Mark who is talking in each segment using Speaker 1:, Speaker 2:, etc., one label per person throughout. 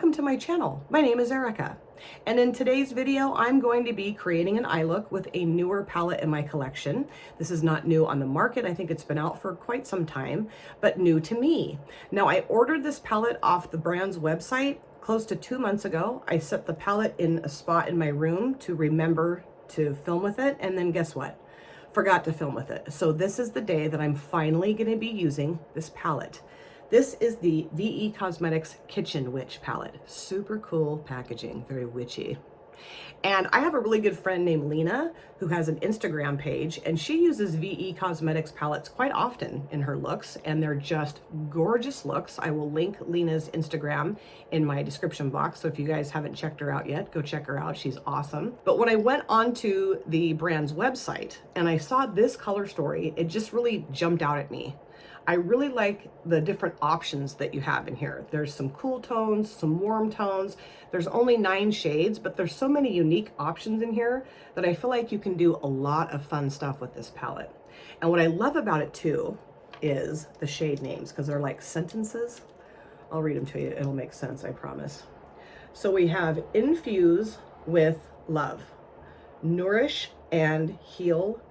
Speaker 1: Welcome to my channel. My name is Erica, and in today's video I'm going to be creating an eye look with a newer palette in my collection. This is not new on the market. I think it's been out for quite some time, but new to me. Now, I ordered this palette off the brand's website close to 2 months ago. I set the palette in a spot in my room to remember to film with it, and then guess what? Forgot to film with it. So this is the day that I'm finally going to be using this palette. This is the VE Cosmetics Kitchen Witch palette. Super cool packaging, very witchy. And I have a really good friend named Lena who has an Instagram page, and she uses VE Cosmetics palettes quite often in her looks, and they're just gorgeous looks. I will link Lena's Instagram in my description box, so if you guys haven't checked her out yet, go check her out. She's awesome. But when I went onto the brand's website and I saw this color story, it just really jumped out at me. I really like the different options that you have in here. There's some cool tones, some warm tones. There's only 9 shades, but there's so many unique options in here that I feel like you can do a lot of fun stuff with this palette. And what I love about it too is the shade names, because they're like sentences. I'll read them to you. It'll make sense, I promise. So we have Infuse with Love, Nourish and Heal,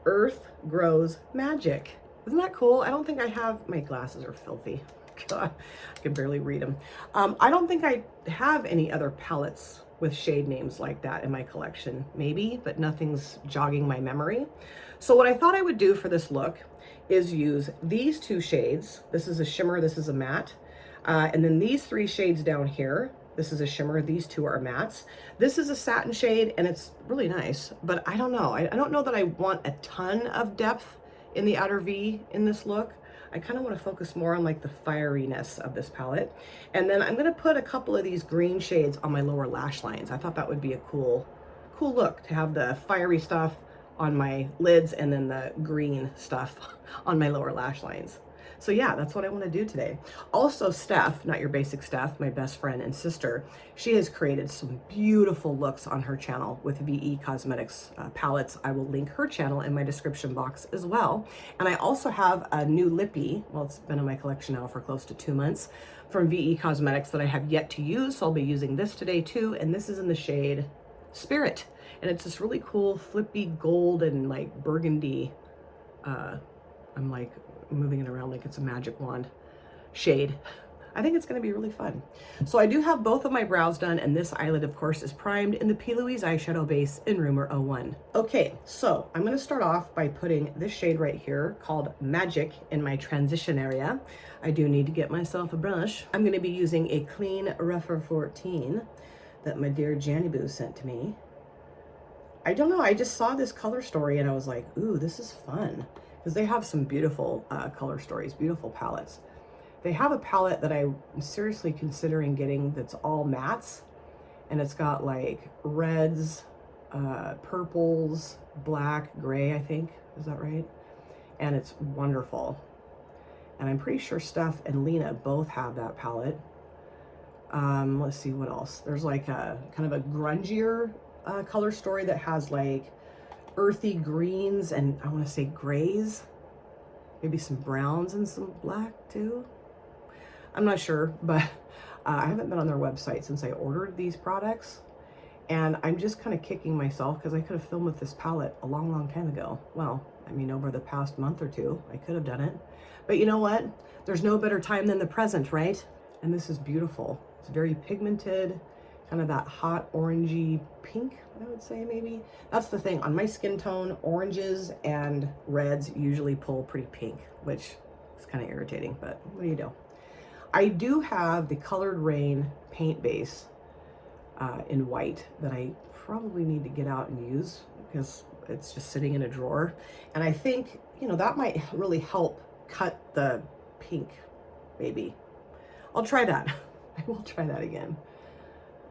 Speaker 1: Earth Grows Magic. Isn't that cool? I don't think I have, my glasses are filthy. God, I can barely read them. I don't think I have any other palettes with shade names like that in my collection. Maybe, but nothing's jogging my memory. So what I thought I would do for this look is use these 2 shades. This is a shimmer, this is a matte. And then these 3 shades down here. This is a shimmer, these 2 are mattes. This is a satin shade, and it's really nice, but I don't know. I don't know that I want a ton of depth in the outer V in this look. I kind of want to focus more on like the fieriness of this palette. And then I'm going to put a couple of these green shades on my lower lash lines. I thought that would be a cool look to have the fiery stuff on my lids and then the green stuff on my lower lash lines. So yeah, that's what I want to do today. Also, Steph, not your basic Steph, my best friend and sister, she has created some beautiful looks on her channel with VE Cosmetics palettes. I will link her channel in my description box as well. And I also have a new lippy, well, it's been in my collection now for close to 2 months, from VE Cosmetics that I have yet to use. So I'll be using this today too. And this is in the shade Spirit. And it's this really cool flippy gold and like burgundy, I'm like moving it around like it's a magic wand shade. I think it's going to be really fun. So I do have both of my brows done, and this eyelid of course is primed in the P. Louise eyeshadow base in Rumor 01. Okay, so I'm going to start off by putting this shade right here called Magic in my transition area. I do need to get myself a brush. I'm going to be using a clean Rougher 14 that my dear Janny Boo sent to me. I don't know, I just saw this color story and I was like, ooh, this is fun. Because they have some beautiful color stories, beautiful palettes. They have a palette that I'm seriously considering getting that's all mattes, and it's got like reds, purples, black, gray, I think. Is that right? And it's wonderful. And I'm pretty sure Steph and Lena both have that palette. Let's see what else. There's like a kind of a grungier color story that has like earthy greens and I want to say grays, maybe some browns and some black too. I'm not sure, but I haven't been on their website since I ordered these products, and I'm just kind of kicking myself because I could have filmed with this palette a long time ago. Well, I mean, over the past month or 2 I could have done it, but you know what, there's no better time than the present, right? And this is beautiful. It's very pigmented, kind of that hot orangey pink, I would say. Maybe that's the thing on my skin tone. Oranges and reds usually pull pretty pink, which is kind of irritating, but what do you do? I do have the Colored Rain paint base in white that I probably need to get out and use because it's just sitting in a drawer, and I think, you know, that might really help cut the pink. Maybe I'll try that. I will try that again.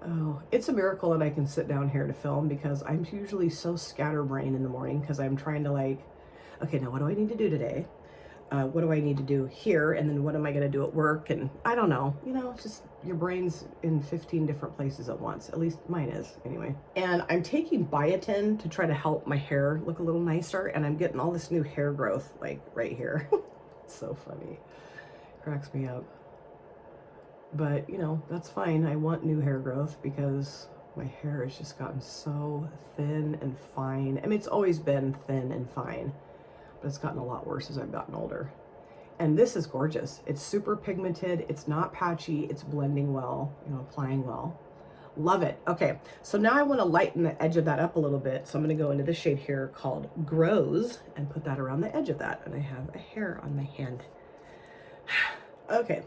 Speaker 1: Oh, it's a miracle that I can sit down here to film because I'm usually so scatterbrained in the morning because I'm trying to like, okay, now what do I need to do today? What do I need to do here? And then what am I going to do at work? And I don't know, you know, it's just your brain's in 15 different places at once. At least mine is anyway. And I'm taking biotin to try to help my hair look a little nicer. And I'm getting all this new hair growth like right here. It's so funny. Cracks me up. but you know, that's fine. I want new hair growth because my hair has just gotten so thin and fine. I mean, it's always been thin and fine, but it's gotten a lot worse as I've gotten older. And this is gorgeous. It's super pigmented. It's not patchy. It's blending well, you know, applying well. Love it. Okay, so now I want to lighten the edge of that up a little bit. So I'm going to go into this shade here called Grows and put that around the edge of that. And I have a hair on my hand. Okay,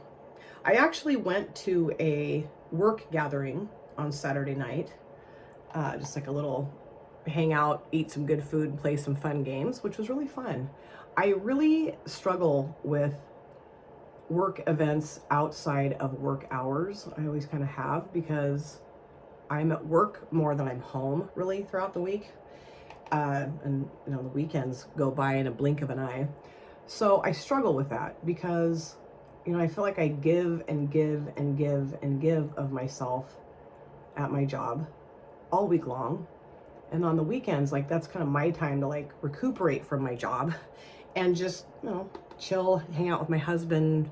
Speaker 1: I actually went to a work gathering on Saturday night, just like a little hangout, eat some good food, and play some fun games, which was really fun. I really struggle with work events outside of work hours. I always kind of have, because I'm at work more than I'm home really throughout the week. And you know, the weekends go by in a blink of an eye. So I struggle with that because, you know, I feel like I give and give and give and give of myself at my job all week long. And on the weekends, like, that's kind of my time to like recuperate from my job and just, you know, chill, hang out with my husband,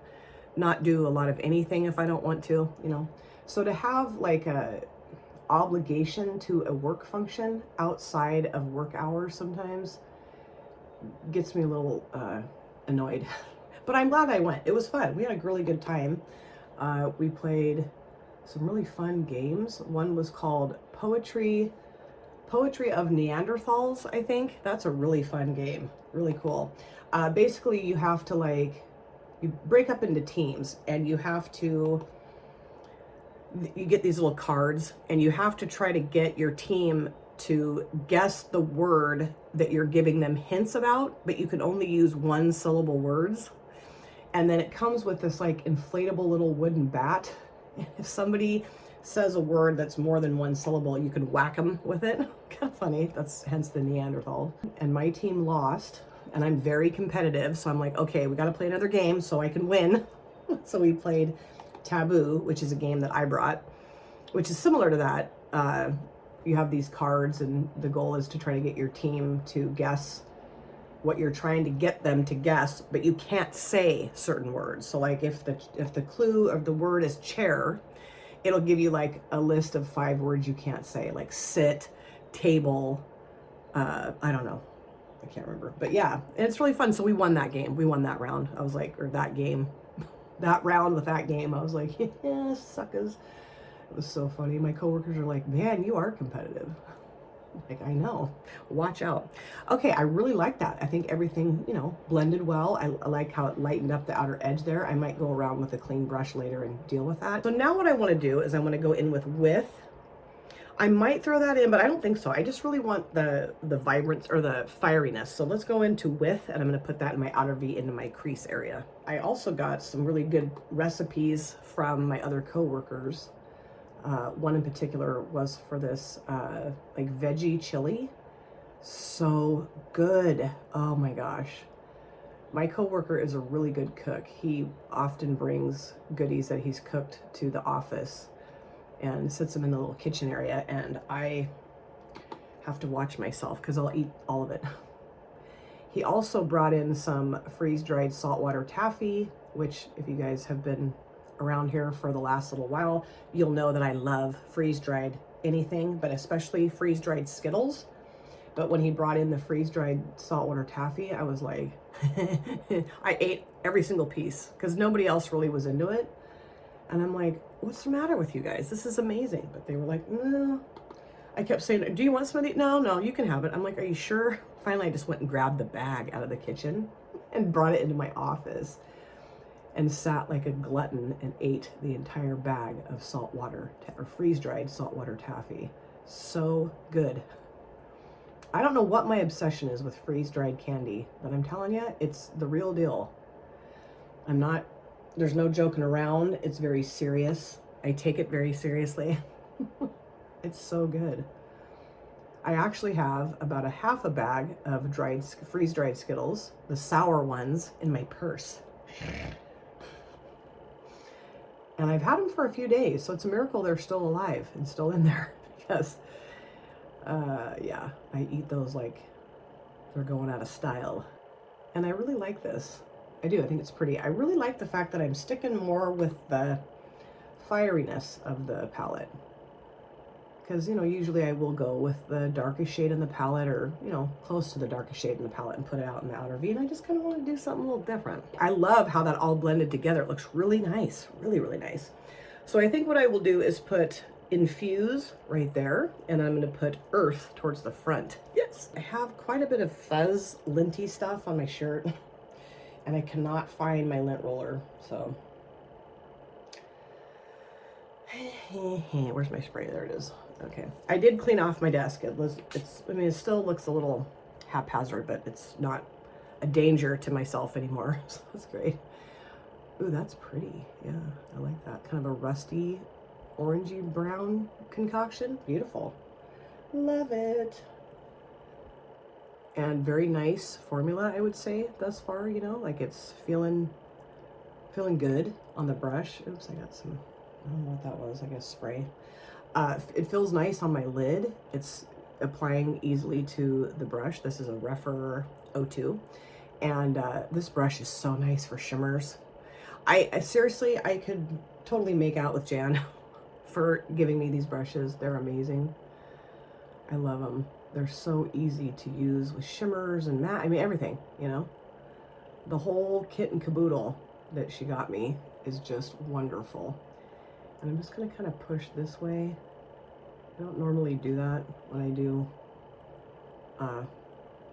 Speaker 1: not do a lot of anything if I don't want to, you know. So to have like a obligation to a work function outside of work hours sometimes gets me a little annoyed. But I'm glad I went. It was fun. We had a really good time. We played some really fun games. One was called Poetry of Neanderthals, I think. That's a really fun game. Really cool. Basically, you have to like, you break up into teams and you have to, you get these little cards and you have to try to get your team to guess the word that you're giving them hints about, but you can only use one syllable words. And then it comes with this like inflatable little wooden bat. And if somebody says a word that's more than one syllable, you can whack them with it. Kind of funny. That's hence the Neanderthal. And my team lost, and I'm very competitive. So I'm like, okay, we got to play another game so I can win. So we played Taboo, which is a game that I brought, which is similar to that. You have these cards, and the goal is to try to get your team to guess what you're trying to get them to guess, but you can't say certain words. So like if the clue of the word is chair, it'll give you like a list of 5 words you can't say, like sit, table, I don't know. I can't remember. But yeah, and it's really fun. So we won that game. We won that round. I was like, or that game, that round with that game. I was like, yeah, suckers. It was so funny. My coworkers are like, man, you are competitive. Like, I know, watch out. Okay, I really like that. I think everything, you know, blended well. I like how it lightened up the outer edge there. I might go around with a clean brush later and deal with that. So now what I want to do is I want to go in with width. I might throw that in, but I don't think so. I just really want the vibrance or the fieriness. So let's go into width, and I'm going to put that in my outer V into my crease area. I also got some really good recipes from my other coworkers. One in particular was for this like veggie chili. So good. Oh my gosh. My coworker is a really good cook. He often brings goodies that he's cooked to the office and sits them in the little kitchen area, and I have to watch myself because I'll eat all of it. He also brought in some freeze-dried saltwater taffy, which, if you guys have been around here for the last little while, you'll know that I love freeze-dried anything, but especially freeze-dried Skittles. But when he brought in the freeze-dried saltwater taffy, I was like, I ate every single piece because nobody else really was into it. And I'm like, what's the matter with you guys? This is amazing. But they were like, no. I kept saying, do you want some of these? No, you can have it. I'm like, are you sure? Finally, I just went and grabbed the bag out of the kitchen and brought it into my office and sat like a glutton and ate the entire bag of saltwater or freeze-dried saltwater taffy. So good. I don't know what my obsession is with freeze-dried candy, but I'm telling you, it's the real deal. There's no joking around. It's very serious. I take it very seriously. It's so good. I actually have about a half a bag of freeze-dried Skittles, the sour ones, in my purse. And I've had them for a few days, so it's a miracle they're still alive and still in there because, yeah, I eat those like they're going out of style. And I really like this. I do. I think it's pretty. I really like the fact that I'm sticking more with the fieriness of the palette. Because, you know, usually I will go with the darkest shade in the palette, or, you know, close to the darkest shade in the palette, and put it out in the outer V. And I just kind of want to do something a little different. I love how that all blended together. It looks really nice, really, really nice. So I think what I will do is put Infuse right there, and I'm going to put Earth towards the front. Yes, I have quite a bit of fuzz linty stuff on my shirt, and I cannot find my lint roller, so. Where's my spray? There it is. Okay, I did clean off my desk. I mean, it still looks a little haphazard, but it's not a danger to myself anymore, so that's great. Ooh, that's pretty. Yeah, I like that. Kind of a rusty, orangey brown concoction. Beautiful. Love it. And very nice formula, I would say, thus far, you know, like it's feeling good on the brush. Oops, I got some, I don't know what that was, I guess spray. It feels nice on my lid. It's applying easily to the brush. This is a Refer 02. And this brush is so nice for shimmers. I seriously, I could totally make out with Jan for giving me these brushes. They're amazing. I love them. They're so easy to use with shimmers and matte. I mean, everything, you know. The whole kit and caboodle that she got me is just wonderful. And I'm just going to kind of push this way. I don't normally do that when I do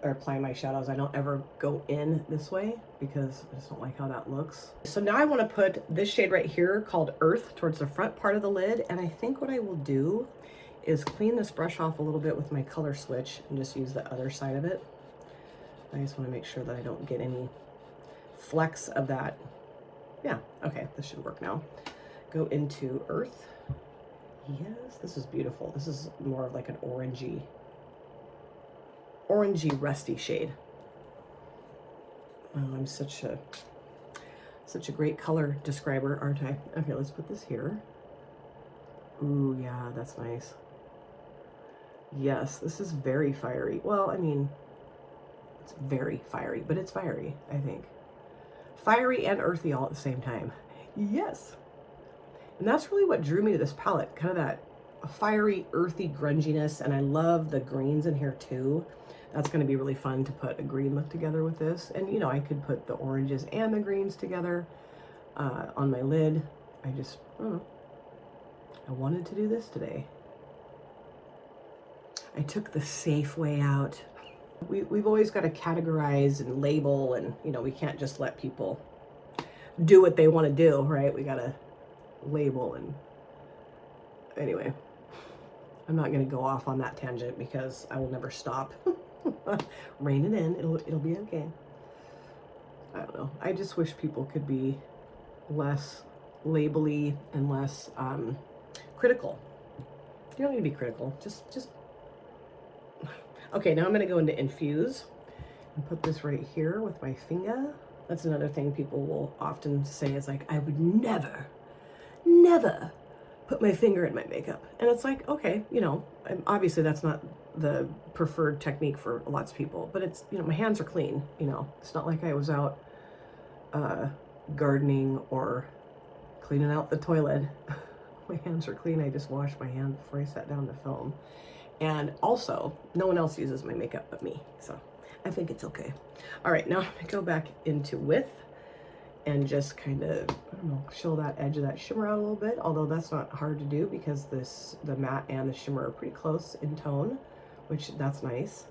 Speaker 1: or apply my shadows. I don't ever go in this way because I just don't like how that looks. So now I want to put this shade right here called Earth towards the front part of the lid. And I think what I will do is clean this brush off a little bit with my color switch and just use the other side of it. I just want to make sure that I don't get any flecks of that. Yeah, okay, this should work now. Go into Earth. Yes, this is beautiful. This is more of like an orangey rusty shade. Oh, I'm such a great color describer, aren't I? Okay, let's put this here. Ooh, yeah, that's nice. Yes, this is very fiery. Well, I mean, it's very fiery, but it's fiery, I think. Fiery and earthy all at the same time. Yes. And that's really what drew me to this palette, kind of that fiery, earthy grunginess. And I love the greens in here too. That's going to be really fun to put a green look together with this. And, you know, I could put the oranges and the greens together on my lid. I don't know. I wanted to do this today. I took the safe way out. We've always got to categorize and label, and, you know, we can't just let people do what they want to do, right? We got to label. And anyway, I'm not going to go off on that tangent because I will never stop. Rein it in. It'll be okay. I don't know. I just wish people could be less labely and less critical. You don't need to be critical. Just okay. Now I'm going to go into Infuse and put this right here with my finger. That's another thing people will often say is like, I would never put my finger in my makeup. And it's like, okay, you know, obviously that's not the preferred technique for lots of people, but it's, you know, my hands are clean, you know. It's not like I was out gardening or cleaning out the toilet. My hands are clean. I just washed my hands before I sat down to film. And also, no one else uses my makeup but me, so I think it's okay. All right, now I'm gonna go back into Width and just kind of, I don't know, chill that edge of that shimmer out a little bit, although that's not hard to do because the matte and the shimmer are pretty close in tone, which that's nice.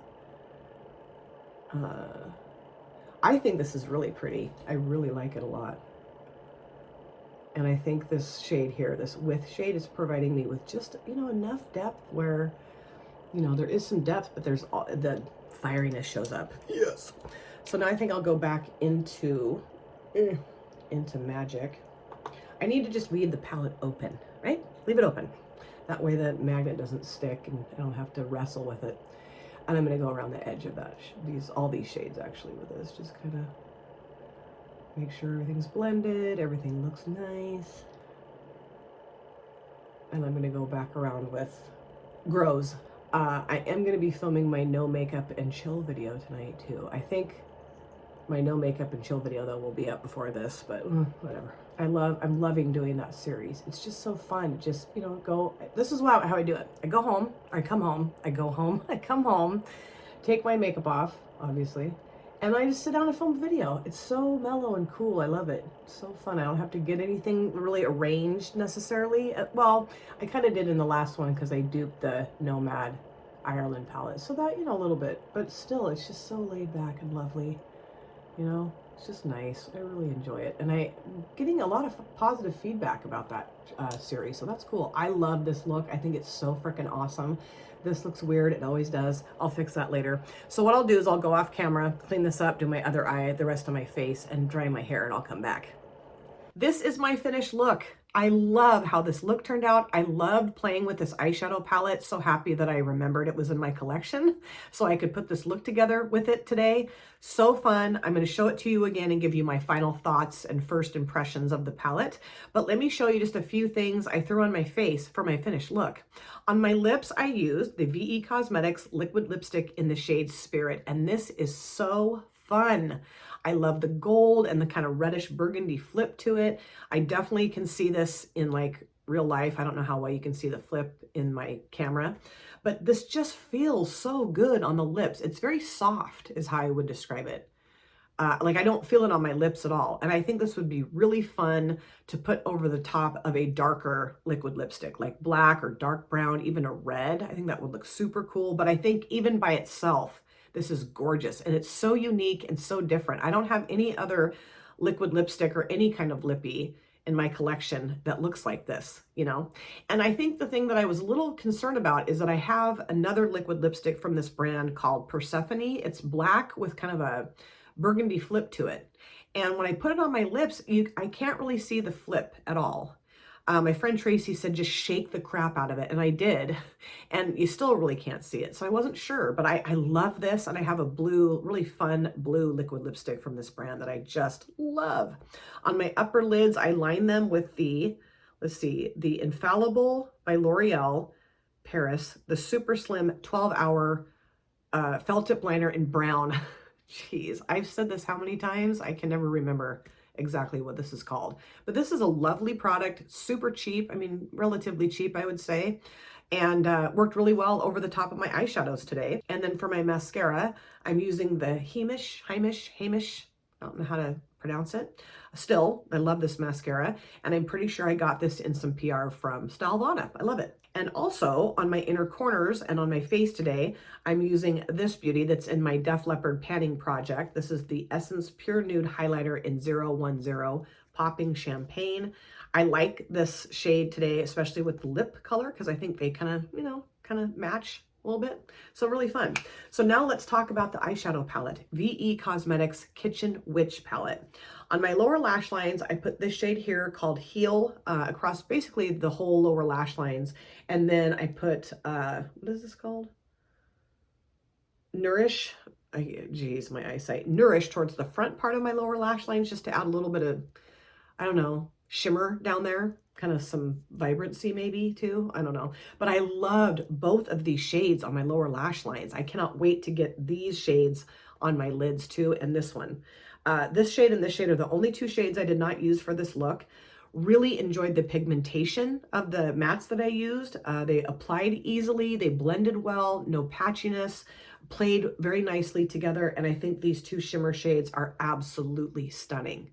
Speaker 1: I think this is really pretty. I really like it a lot. And I think this shade here, this Width shade, is providing me with just, you know, enough depth where, you know, there is some depth, but there's all, the fieriness shows up. Yes. So now I think I'll go back into Magic. I need to just leave the palette open, right? Leave it open. That way the magnet doesn't stick and I don't have to wrestle with it. And I'm going to go around the edge of that, all these shades actually with this. Just kind of make sure everything's blended, everything looks nice. And I'm going to go back around with Grows. I am going to be filming my no makeup and chill video tonight too. I think My no makeup and chill video though will be up before this, but whatever. I'm loving doing that series. It's just so fun. Just, you know, this is how I do it. I go home, I come home, I go home, I come home, take my makeup off, obviously, and I just sit down and film a video. It's so mellow and cool. I love it. It's so fun. I don't have to get anything really arranged necessarily. Well, I kind of did in the last one because I duped the Nomad Ireland palette. So that, you know, a little bit, but still, it's just so laid back and lovely. You know, it's just nice. I really enjoy it. And I'm getting a lot of positive feedback about that series. So that's cool. I love this look. I think it's so freaking awesome. This looks weird. It always does. I'll fix that later. So what I'll do is I'll go off camera, clean this up, do my other eye, the rest of my face, and dry my hair, and I'll come back. This is my finished look. I love how this look turned out. I loved playing with this eyeshadow palette. So happy that I remembered it was in my collection so I could put this look together with it today. So fun. I'm going to show it to you again and give you my final thoughts and first impressions of the palette. But let me show you just a few things I threw on my face for my finished look. On my lips, I used the VE Cosmetics liquid lipstick in the shade Spirit, and this is so fun. I love the gold and the kind of reddish burgundy flip to it. I definitely can see this in like real life. I don't know how well you can see the flip in my camera, but this just feels so good on the lips. It's very soft is how I would describe it. Like I don't feel it on my lips at all. And I think this would be really fun to put over the top of a darker liquid lipstick, like black or dark brown, even a red. I think that would look super cool. But I think even by itself, this is gorgeous, and it's so unique and so different. I don't have any other liquid lipstick or any kind of lippy in my collection that looks like this, you know? And I think the thing that I was a little concerned about is that I have another liquid lipstick from this brand called Persephone. It's black with kind of a burgundy flip to it. And when I put it on my lips, I can't really see the flip at all. My friend Tracy said, just shake the crap out of it. And I did. And you still really can't see it. So I wasn't sure, but I love this. And I have a blue, really fun blue liquid lipstick from this brand that I just love. On my upper lids, I line them with the, let's see, the Infallible by L'Oreal Paris, the super slim 12-hour felt tip liner in brown. Jeez, I've said this how many times? I can never remember exactly what this is called. But this is a lovely product, super cheap. I mean, relatively cheap, I would say. And worked really well over the top of my eyeshadows today. And then for my mascara, I'm using the Hamish, I don't know how to pronounce it. Still, I love this mascara. And I'm pretty sure I got this in some PR from Stylevana. I love it. And also on my inner corners and on my face today, I'm using this beauty that's in my Def Leppard panning project. This is the Essence Pure Nude Highlighter in 010 Popping Champagne. I like this shade today, especially with the lip color, because I think they kind of, you know, kind of match a little bit. So really fun. So now let's talk about the eyeshadow palette, VE Cosmetics Kitchen Witch Palette. On my lower lash lines, I put this shade here called Heal across basically the whole lower lash lines. And then I put, what is this called? Nourish. Geez, my eyesight. Nourish towards the front part of my lower lash lines just to add a little bit of, I don't know, shimmer down there. Kind of some vibrancy maybe too. I don't know. But I loved both of these shades on my lower lash lines. I cannot wait to get these shades on my lids too, and this one. This shade and this shade are the only two shades I did not use for this look. Really enjoyed the pigmentation of the mattes that I used. They applied easily, they blended well, no patchiness, played very nicely together, and I think these two shimmer shades are absolutely stunning.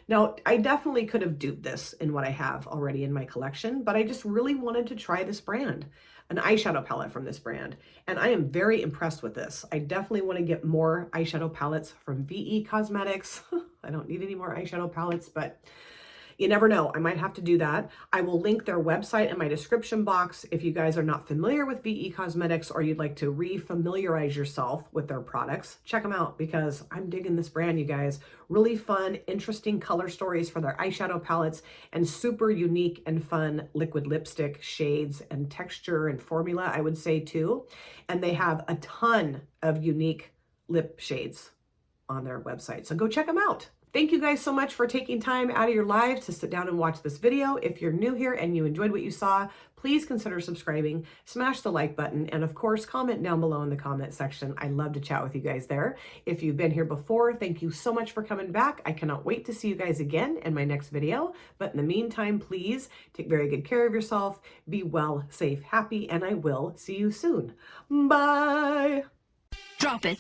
Speaker 1: Now, I definitely could have duped this in what I have already in my collection, but I just really wanted to try this brand, an eyeshadow palette from this brand, and I am very impressed with this. I definitely want to get more eyeshadow palettes from VE Cosmetics. I don't need any more eyeshadow palettes, but you never know. I might have to do that. I will link their website in my description box if you guys are not familiar with VE Cosmetics or you'd like to re-familiarize yourself with their products. Check them out because I'm digging this brand, you guys. Really fun, interesting color stories for their eyeshadow palettes and super unique and fun liquid lipstick shades and texture and formula, I would say too. And they have a ton of unique lip shades on their website. So go check them out. Thank you guys so much for taking time out of your lives to sit down and watch this video. If you're new here and you enjoyed what you saw, please consider subscribing, smash the like button, and of course, comment down below in the comment section. I love to chat with you guys there. If you've been here before, thank you so much for coming back. I cannot wait to see you guys again in my next video. But in the meantime, please take very good care of yourself, be well, safe, happy, and I will see you soon. Bye.
Speaker 2: Drop it.